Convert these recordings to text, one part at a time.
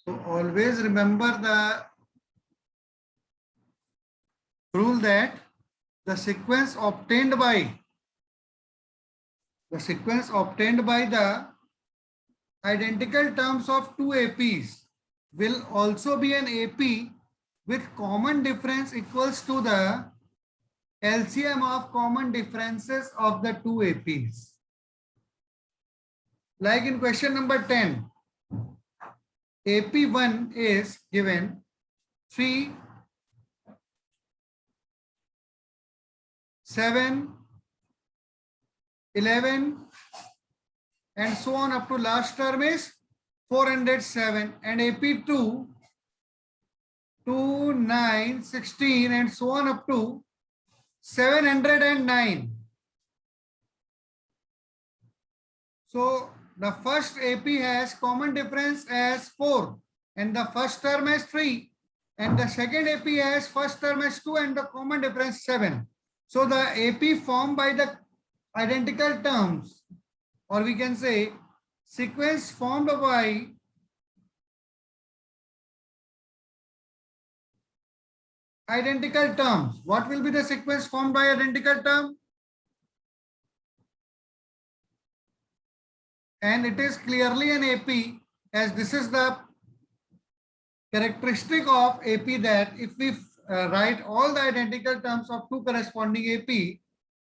So always remember the rule that the sequence obtained by the identical terms of two APs will also be an AP with common difference equals to the LCM of common differences of the two APs. Like in question number 10, AP1 is given 3, 7, 11 and so on up to last term is 407, and AP2 2, 9, 16 and so on up to 709. So the first AP has common difference as 4 and the first term as 3, and the second AP has first term as 2 and the common difference 7. So the AP formed by the identical terms, or we can say sequence formed by identical terms. What will be the sequence formed by identical term? And it is clearly an AP, as this is the characteristic of AP, that if we write all the identical terms of two corresponding AP,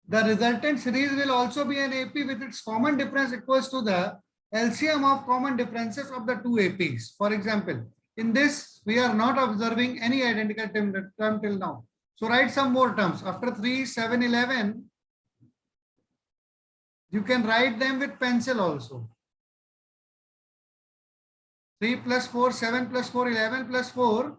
the resultant series will also be an AP with its common difference equals to the LCM of common differences of the two APs. For example, in this, we are not observing any identical term till now. So write some more terms. After 3, 7, 11, you can write them with pencil also. 3 plus 4, 7 plus 4, 11 plus 4,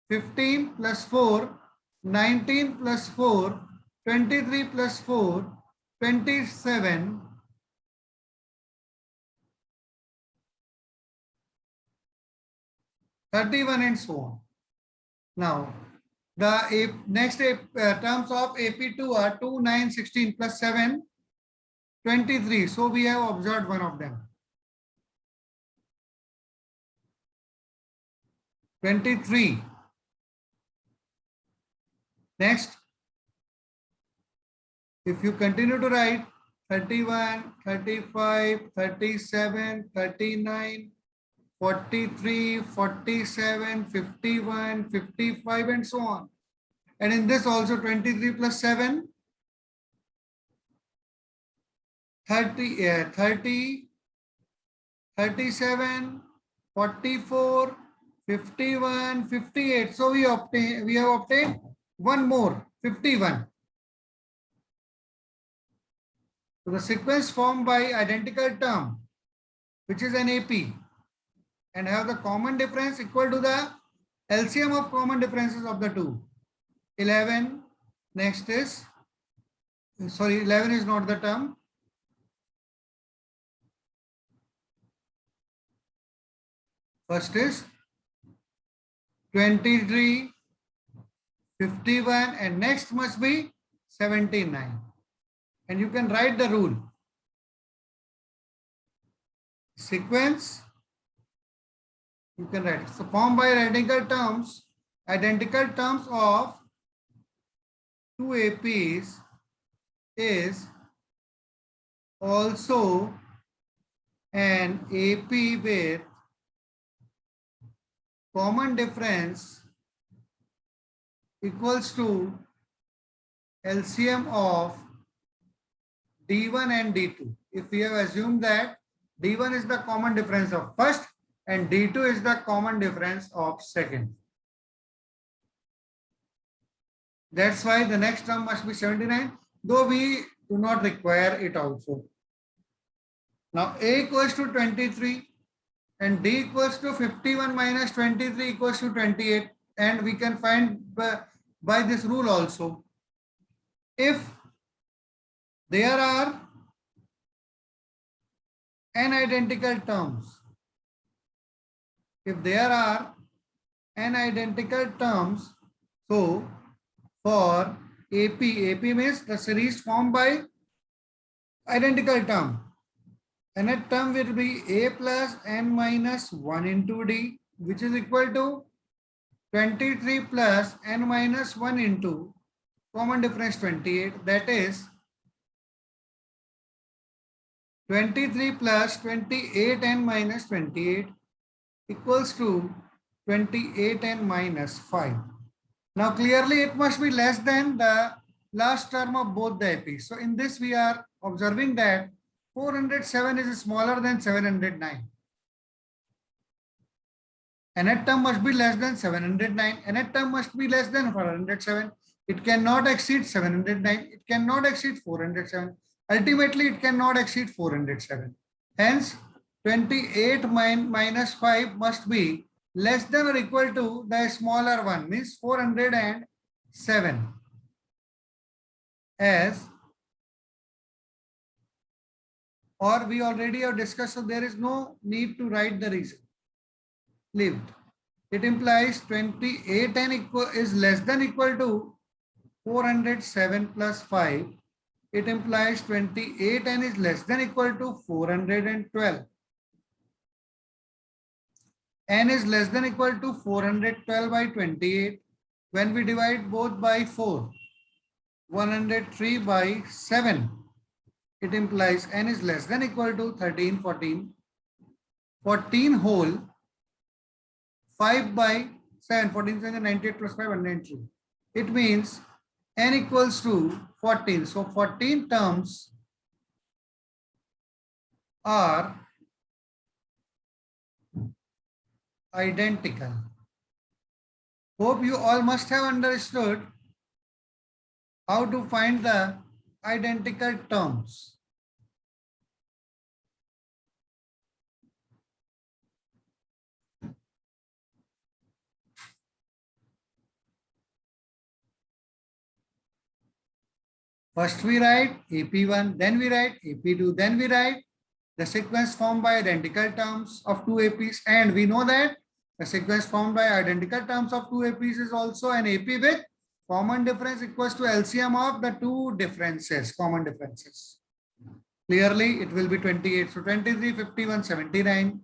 15 plus 4, 19 plus 4, 23 plus 4, 27, 31 and so on. Now, the next terms of AP2 are 2, 9, 16 plus 7, 23. So we have observed one of them. 23. Next, if you continue to write 31, 35, 37, 39, 43, 47, 51, 55 and so on. And in this also 23 plus 7, 30, 37, 44, 51, 58. So we have obtained one more, 51. So the sequence formed by identical term, which is an AP, and have the common difference equal to the LCM of common differences of the two. 11, next is, sorry, 11 is not the term. First is 23, 51 and next must be 79. And you can write the rule. Sequence, you can write. So formed by identical terms of two APs is also an AP with common difference equals to LCM of D1 and D2. If we have assumed that D1 is the common difference of first and D2 is the common difference of second. That's why the next term must be 79, though we do not require it also. Now A equals to 23 and D equals to 51 minus 23 equals to 28, and we can find by this rule also. If there are n identical terms, so for AP means the series formed by identical term, nth term will be a plus n minus 1 into d, which is equal to 23 plus n minus 1 into common difference 28, that is 23 plus 28n minus 28 equals to 28n minus 5. Now clearly it must be less than the last term of both the APs. So in this we are observing that 407 is smaller than 709. Nth term must be less than 709. Nth term must be less than 407. It cannot exceed 709. It cannot exceed 407. Ultimately, it cannot exceed 407. Hence, 28 minus 5 must be less than or equal to the smaller one, means 407. As, or we already have discussed, so there is no need to write the reason. Leave it. It implies 28n is less than equal to 407 plus 5. It implies 28n is less than equal to 412. N is less than equal to 412 by 28. When we divide both by 4, 103 by 7, it implies n is less than equal to 13, 14. 14 whole, 5 by 7, 14, 7, 98 plus 5, 193. It means n equals to 14. So 14 terms are identical. Hope you all must have understood how to find the identical terms. First we write AP1, then we write AP2, then we write the sequence formed by identical terms of two APs, and we know that the sequence formed by identical terms of two APs is also an AP with common difference equals to LCM of the two differences, common differences. Clearly, it will be 28. So 23, 51, 79.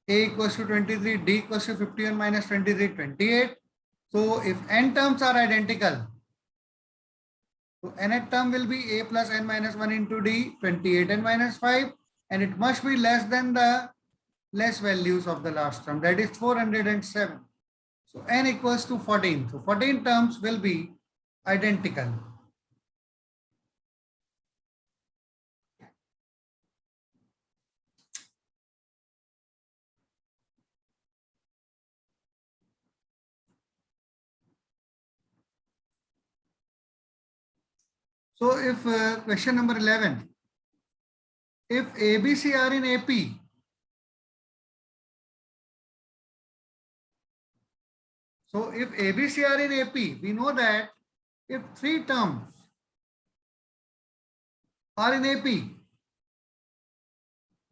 A equals to 23, D equals to 51 minus 23, 28. So if n terms are identical, so nth term will be a plus n minus 1 into d, 28 n minus 5, and it must be less than the less values of the last term, that is 407. So n equals to 14. So 14 terms will be identical. So if question number 11, if ABC are in AP, so if ABC are in AP, we know that if three terms are in AP,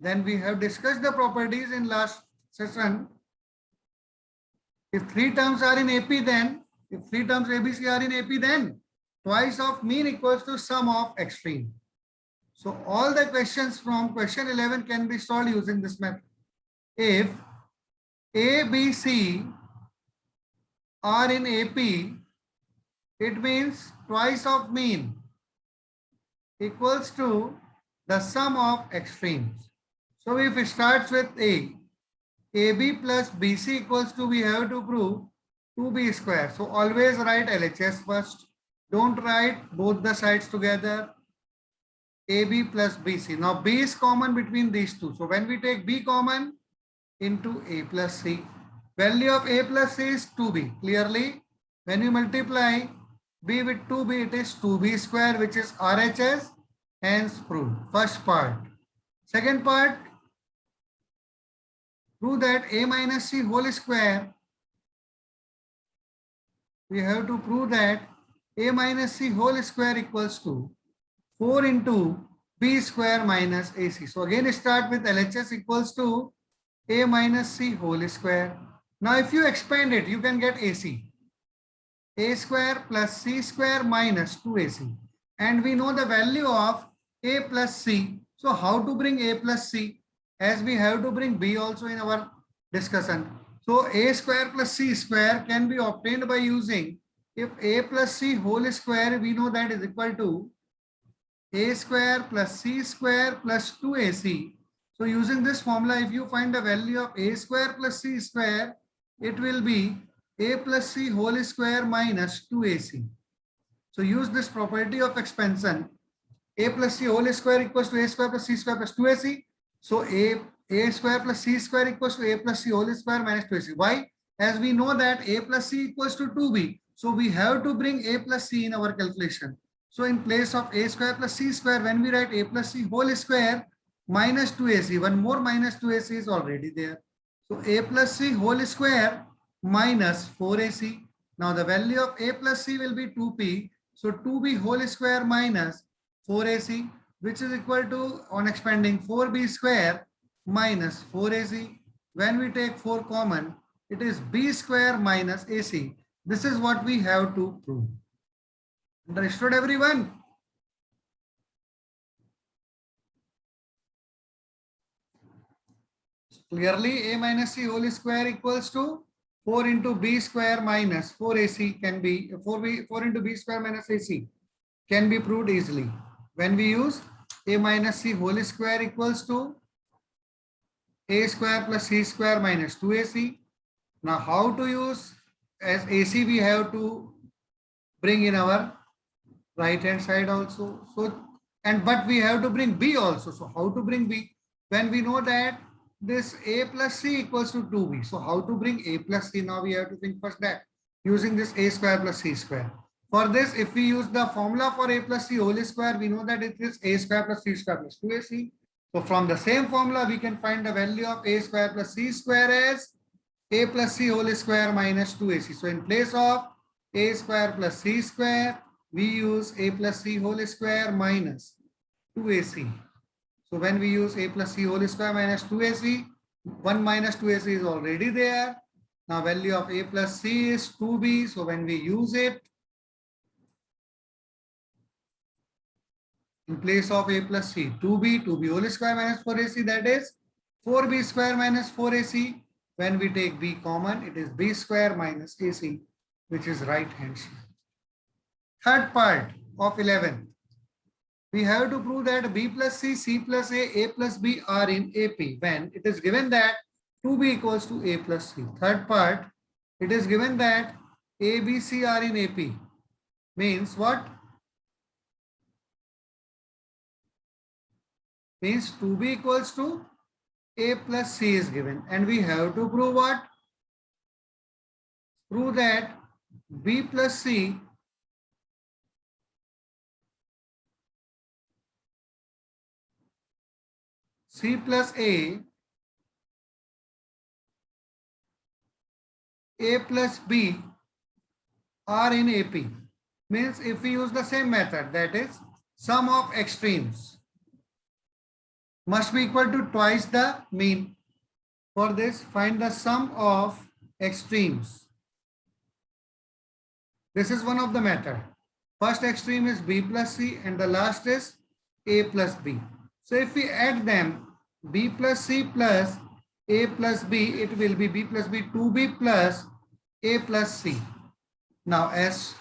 then we have discussed the properties in last session. If three terms are in AP, then if three terms ABC are in AP, then twice of mean equals to sum of extreme. So all the questions from question 11 can be solved using this method. If A, B, C are in AP, it means twice of mean equals to the sum of extremes. So if it starts with A, AB plus BC equals to, we have to prove 2B square. So always write LHS first. Don't write both the sides together. AB plus BC. Now B is common between these two. So when we take B common into A plus C, value of A plus C is 2B. Clearly, when you multiply B with 2B, it is 2B square, which is RHS, hence proved. First part. Second part, prove that A minus C whole square. We have to prove that A minus C whole square equals to 4 into B square minus AC. So again start with LHS equals to A minus C whole square. Now if you expand it, you can get AC. A square plus C square minus 2AC. And we know the value of A plus C. So how to bring a plus c, as we have to bring b also in our discussion. So a square plus c square can be obtained by using, if a plus c whole square, we know that is equal to a square plus c square plus 2ac. So using this formula, if you find the value of a square plus c square, it will be a plus c whole square minus 2ac. So use this property of expansion. A plus c whole square equals to a square plus c square plus 2ac. So a square plus c square equals to a plus c whole square minus 2ac. Why? As we know that a plus c equals to 2b. So we have to bring a plus c in our calculation. So in place of a square plus c square, when we write a plus c whole square minus 2ac, one more minus 2ac is already there. So a plus c whole square minus 4ac. Now the value of a plus c will be 2p. So 2b whole square minus 4ac, which is equal to, on expanding, 4b square minus 4ac. When we take 4 common, it is b square minus ac. This is what we have to prove. Understood, everyone? Clearly, a minus c whole square equals to 4 into b square minus 4ac can be 4 into b square minus ac can be proved easily. When we use a minus c whole square equals to a square plus c square minus 2ac. Now how to use, as ac we have to bring in our right hand side also. So, and but we have to bring b also. So how to bring b? When we know that this a plus c equals to 2b. So how to bring a plus c? Now we have to think first that using this a square plus c square. For this, if we use the formula for a plus c whole square, we know that it is a square plus c square plus 2ac. So from the same formula, we can find the value of a square plus c square as a plus c whole square minus 2ac. So in place of a square plus c square, we use a plus c whole square minus 2ac. So when we use a plus c whole square minus 2ac, 1 minus 2ac is already there. Now value of a plus c is 2b. So when we use it, in place of a plus c, 2b whole square minus 4ac, that is 4b square minus 4ac. When we take b common, it is b square minus ac, which is right hand side. Third part of 11. We have to prove that b plus c plus a plus b are in AP when it is given that 2b equals to a plus c. Third part, it is given that a, b, c are in AP. Means what? Means 2b equals to a plus c is given. And we have to prove what? Prove that b plus c plus a plus b are in AP. Means if we use the same method, that is sum of extremes must be equal to twice the mean. For this, find the sum of extremes. This is one of the method. First extreme is b plus c and the last is a plus b. So if we add them, b plus c plus a plus b, it will be b plus b 2b plus a plus c. Now as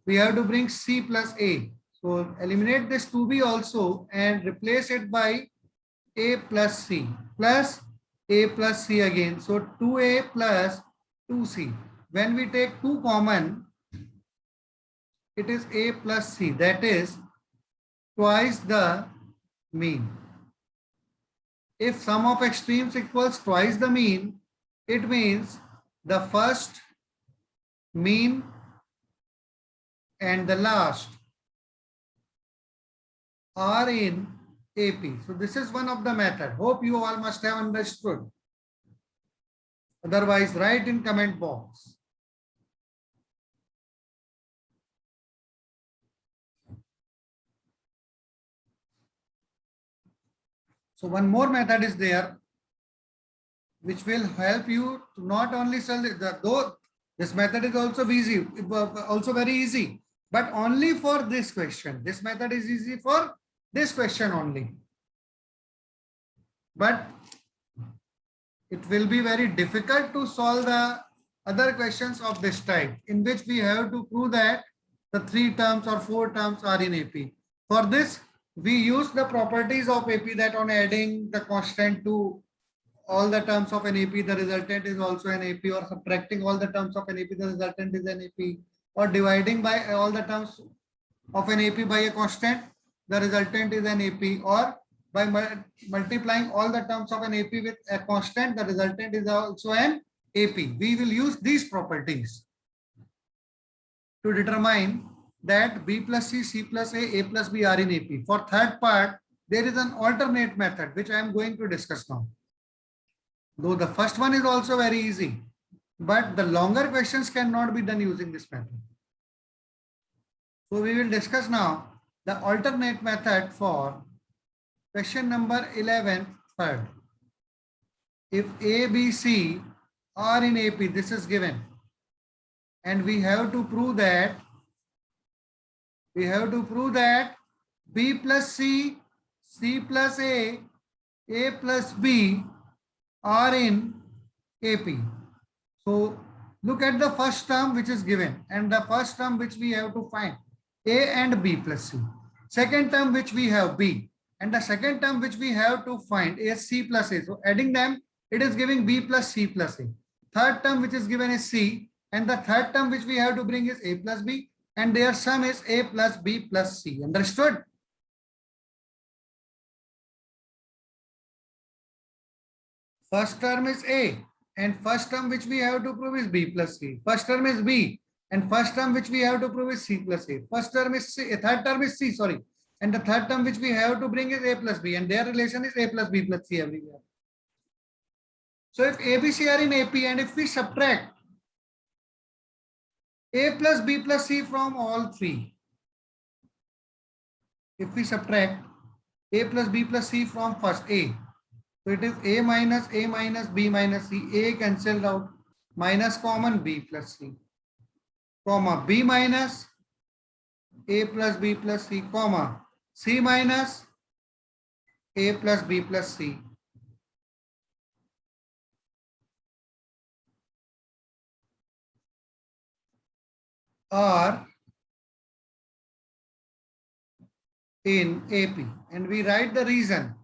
we have to bring c plus a. So eliminate this 2b also and replace it by a plus c plus a plus c again. So 2a plus 2c. When we take 2 common, it is a plus c, that is twice the mean. If sum of extremes equals twice the mean, it means the first, mean and the last are in AP. So this is one of the method. Hope you all must have understood. Otherwise, write in comment box. So one more method is there, which will help you to not only solve though this method is also easy, also very easy, but only for this question. This method is easy for this question only. but it will be very difficult to solve the other questions of this type, in which we have to prove that the 3 terms or 4 terms are in AP. For this, we use the properties of AP, that on adding the constant to all the terms of an AP, the resultant is also an AP, or subtracting all the terms of an AP, the resultant is an AP, or dividing by all the terms of an AP by a constant, the resultant is an AP, or by multiplying all the terms of an AP with a constant, the resultant is also an AP. We will use these properties to determine that B plus C plus A plus B are in AP. For third part, there is an alternate method which I am going to discuss now. Though the first one is also very easy, but the longer questions cannot be done using this method. So we will discuss now the alternate method for question number 11, third. If A, B, C are in AP, this is given, and we have to prove that B plus C, C plus A plus B are in AP. So look at the first term which is given, and the first term which we have to find, A and B plus C. Second term which we have B, and the second term which we have to find is C plus A. So adding them, it is giving B plus C plus A. Third term which is given is C, and the third term which we have to bring is A plus B, and their sum is A plus B plus C. Understood? First term is A, and first term which we have to prove is B plus C. First term is B, and first term which we have to prove is C plus A. First term is C, third term is C, sorry. And the third term which we have to bring is A plus B, and their relation is A plus B plus C everywhere. So if A, B, C are in AP, and if we subtract A plus B plus C from all three, if we subtract A plus B plus C from first A, so it is A minus B minus C, A cancelled out, minus common B plus C, comma B minus A plus B plus C, comma C minus A plus B plus C. Are in AP, and we write the reason.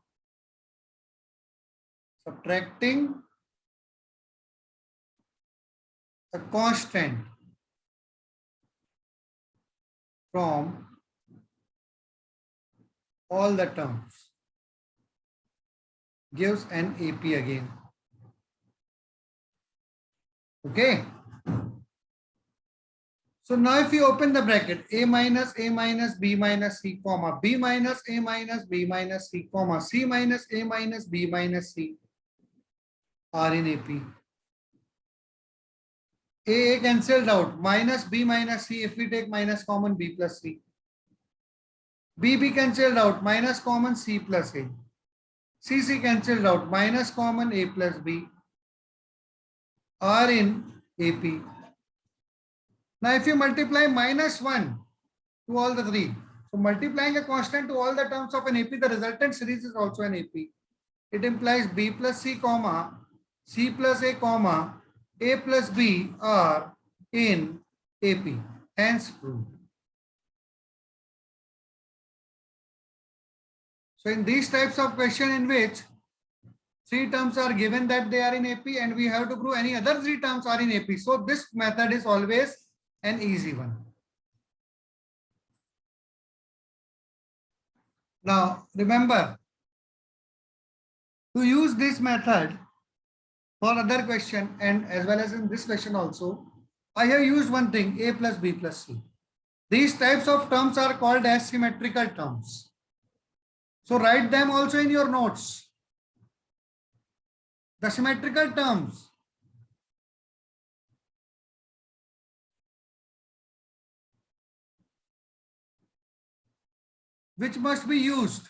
Subtracting a constant from all the terms gives an AP again. Okay. So now if you open the bracket, A minus B minus C, comma B minus A minus B minus C, comma C minus A minus B minus C are in AP. A cancelled out, minus B minus C, if we take minus common B plus C. B cancelled out, minus common C plus A. C cancelled out, minus common A plus B are in AP. Now if you multiply minus 1 to all the three, so multiplying a constant to all the terms of an AP, the resultant series is also an AP. It implies B plus C, comma C plus A, comma A plus B are in AP. Hence proved. So in these types of question in which 3 terms are given that they are in AP, and we have to prove any other 3 terms are in AP. So this method is always an easy one. Now remember, to use this method for other question and as well as in this question also, I have used one thing, A plus B plus C. These types of terms are called as symmetrical terms. So write them also in your notes. The symmetrical terms which must be used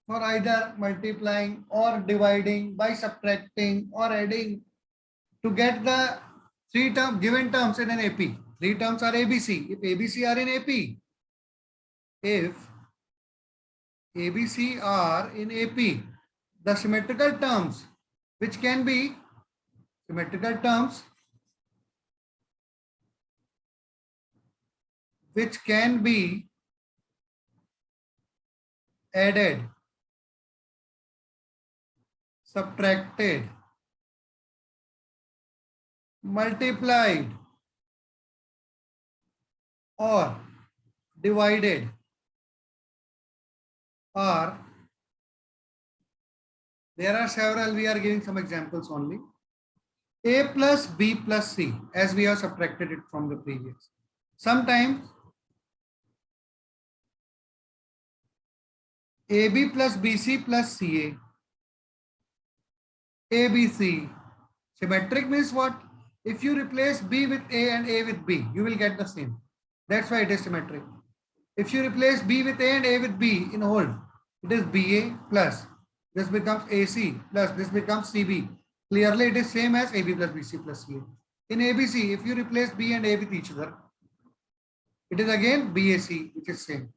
for either multiplying or dividing, by subtracting or adding, to get the 3 given terms in an AP. 3 terms are ABC. If ABC are in AP, if ABC are in AP. The symmetrical terms, which can be symmetrical terms, which can be added, subtracted, multiplied, or divided are, there are several, we are giving some examples only. A plus B plus C, as we have subtracted it from the previous. Sometimes AB plus BC plus CA, ABC. Symmetric means what? If you replace B with A and A with B, you will get the same. That's why it is symmetric. If you replace B with A and A with B in whole, it is BA plus. This becomes AC plus this becomes CB. Clearly, it is same as AB plus BC plus CA. In ABC, if you replace B and A with each other, it is again BAC, which is same.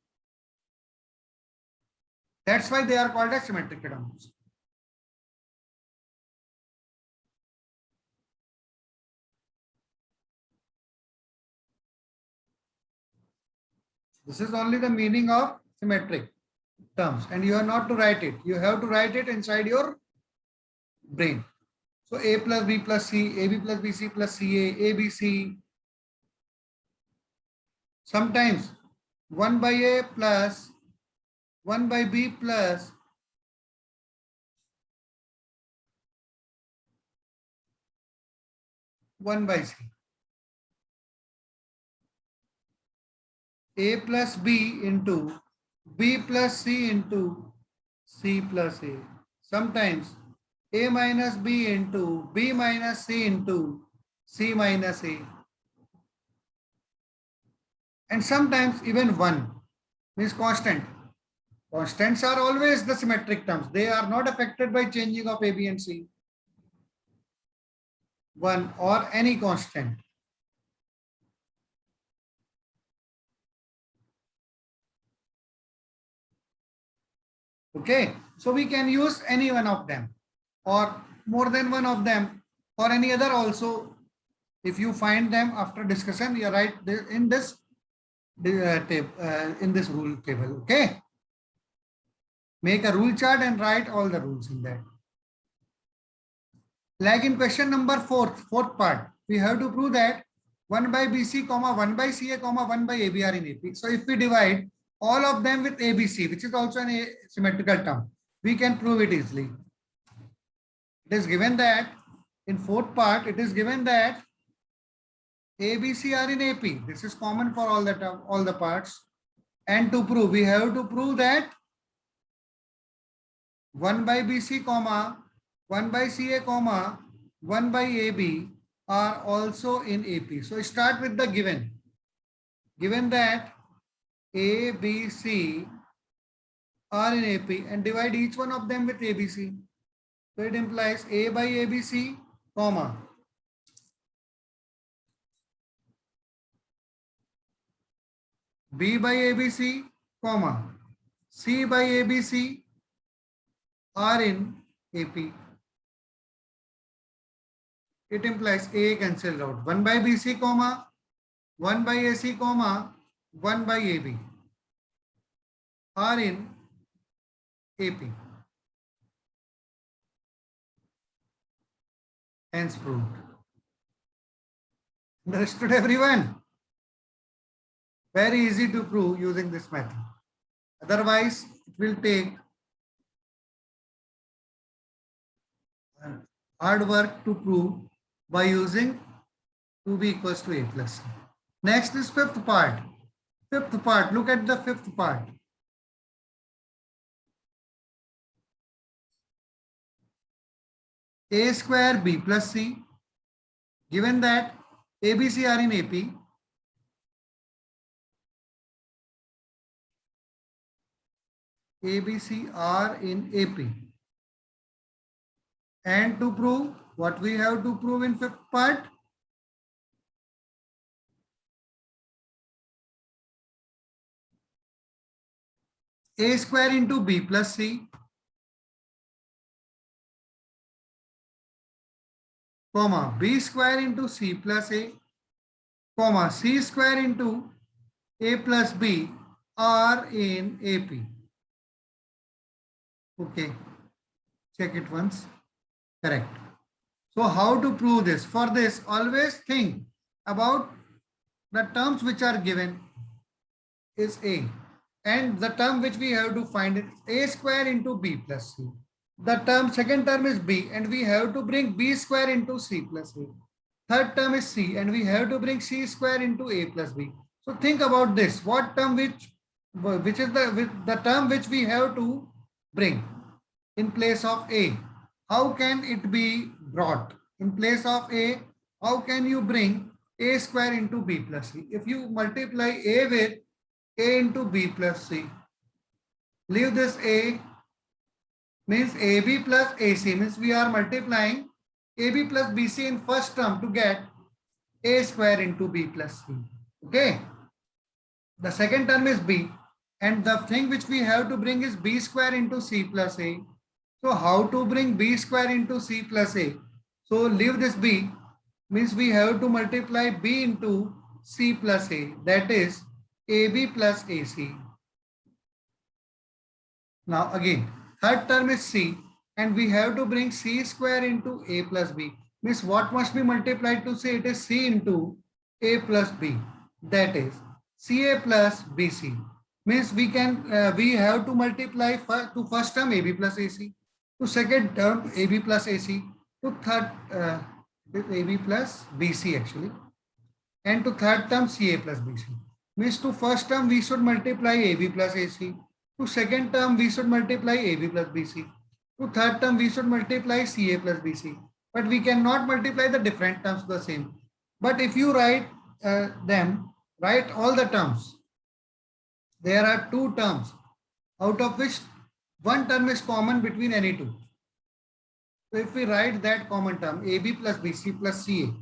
That's why they are called as symmetric terms. This is only the meaning of symmetric terms, and you are not to write it. You have to write it inside your brain. So A plus B plus C, AB plus BC plus CA, ABC. Sometimes 1 by A plus 1 by B plus 1 by C. A plus B into B plus C into C plus A. Sometimes A minus B into B minus C into C minus A. And sometimes even 1 means constant. Constants are always the symmetric terms. They are not affected by changing of A, B and C. 1 or any constant. Okay, so we can use any one of them or more than one of them or any other also. If you find them after discussion, you write in this in this rule table. Okay, make a rule chart and write all the rules in that. Like in question number fourth part, we have to prove that 1 by BC, 1 by CA, 1 by AB are in AP. So if we divide all of them with ABC, which is also a symmetrical term, we can prove it easily. It is given that in fourth part, it is given that ABC are in AP. This is common for all the parts. And to prove, we have to prove that 1 by BC, 1 by CA, 1 by AB are also in AP. So start with the given. Given that A, B, C are in AP and divide each one of them with ABC. So it implies A by ABC, B by ABC, C by ABC are in AP. It implies A cancelled out. 1 by BC, 1 by AC, 1 by AB are in AP. Hence proved. Understood everyone? Very easy to prove using this method. Otherwise, it will take hard work to prove by using 2b equals to a plus c. Next is fifth part. Fifth part, look at the fifth part. A square b plus c, given that ABC are in AP, ABC are in AP. And to prove, what we have to prove in fifth part? A square into B plus C, comma, B square into C plus A, comma, C square into A plus B are in AP. Okay, check it once. Correct. So how to prove this? For this, always think about the terms which are given is A, and the term which we have to find is A square into B plus C. The term, second term is B, and we have to bring B square into C plus A. Third term is C, and we have to bring C square into A plus B. So think about this. What term which is the term which we have to bring in place of A? How can it be brought? In place of A, how can you bring A square into B plus C? If you multiply A with A into B plus C, leave this A, means AB plus AC, means we are multiplying AB plus BC in first term to get A square into B plus C. Okay. The second term is B, and the thing which we have to bring is B square into C plus A. So how to bring B square into C plus A? So leave this B, means we have to multiply B into C plus A, that is AB plus AC. Now again, third term is C, and we have to bring C square into A plus B. Means what must be multiplied to say it is C into A plus B, that is CA plus BC. Means we have to multiply to first term AB plus AC, to second term AB plus AC, to third AB plus BC actually, and to third term CA plus BC. Means to first term we should multiply AB plus AC, to second term we should multiply AB plus BC, to third term we should multiply CA plus BC, but we cannot multiply the different terms the same. But if you write write all the terms. There are two terms, out of which one term is common between any two. So if we write that common term, AB plus BC plus CA,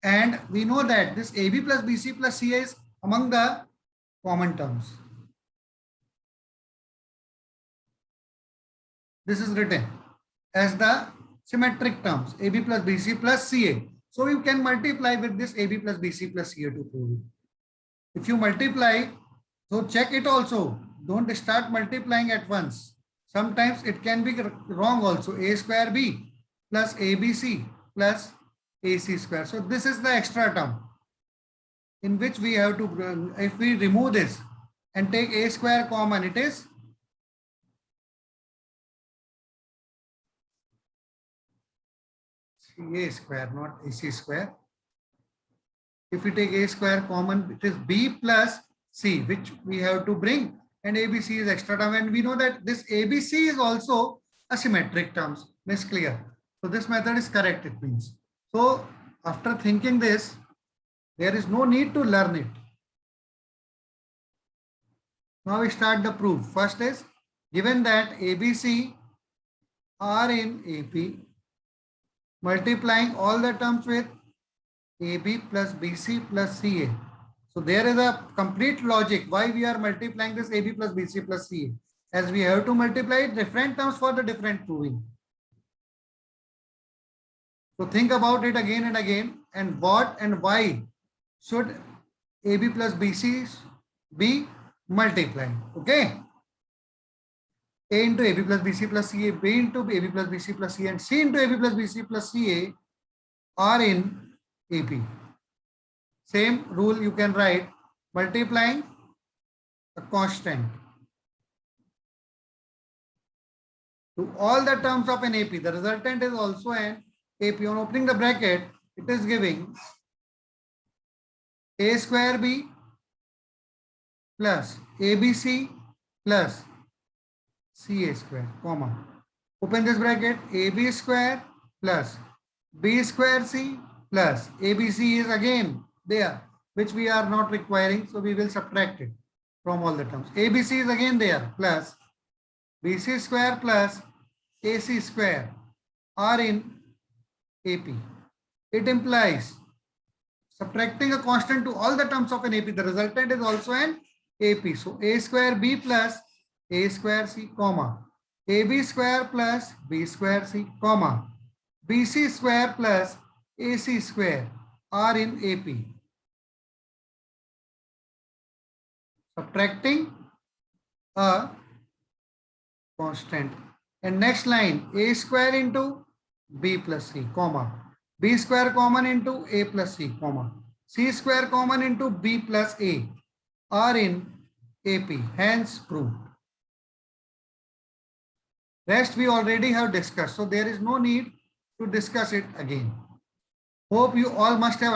and we know that this AB plus BC plus CA is among the common terms. This is written as the symmetric terms, AB plus BC plus CA. So you can multiply with this AB plus BC plus CA to prove it. If you multiply, so check it also. Don't start multiplying at once. Sometimes it can be wrong also. A square B plus ABC plus AC square. So this is the extra term in which we have to, if we remove this and take A square common, it is A square, not AC square. If we take A square common, it is B plus C, which we have to bring, and ABC is extra term, and we know that this ABC is also a symmetric terms. Is clear? So this method is correct, it means. So after thinking this, there is no need to learn it. Now we start the proof. First is, given that ABC are in AP, multiplying all the terms with AB plus BC plus CA. So there is a complete logic why we are multiplying this AB plus BC plus CA, as we have to multiply different terms for the different proving. So think about it again and again, and what and why should AB plus BC be multiplied. Okay. A into AB plus BC plus CA, B into AB plus BC plus CA, and C into AB plus BC plus CA are in AP. Same rule you can write, multiplying a constant to all the terms of an AP. The resultant is also an AP. On opening the bracket, it is giving A square B plus ABC plus CA square, comma. Open this bracket, AB square plus B square C plus ABC is again there, which we are not requiring, so we will subtract it from all the terms. ABC is again there, plus BC square plus AC square are in AP. It implies subtracting a constant to all the terms of an AP. The resultant is also an AP. So A square B plus A square C, comma, AB square plus B square C, comma, BC square plus AC square are in AP. Subtracting a constant. And next line, A square into B plus C, comma, B square common into A plus C, comma, C square common into B plus A are in AP, hence proved. Rest we already have discussed, so there is no need to discuss it again. Hope you all must have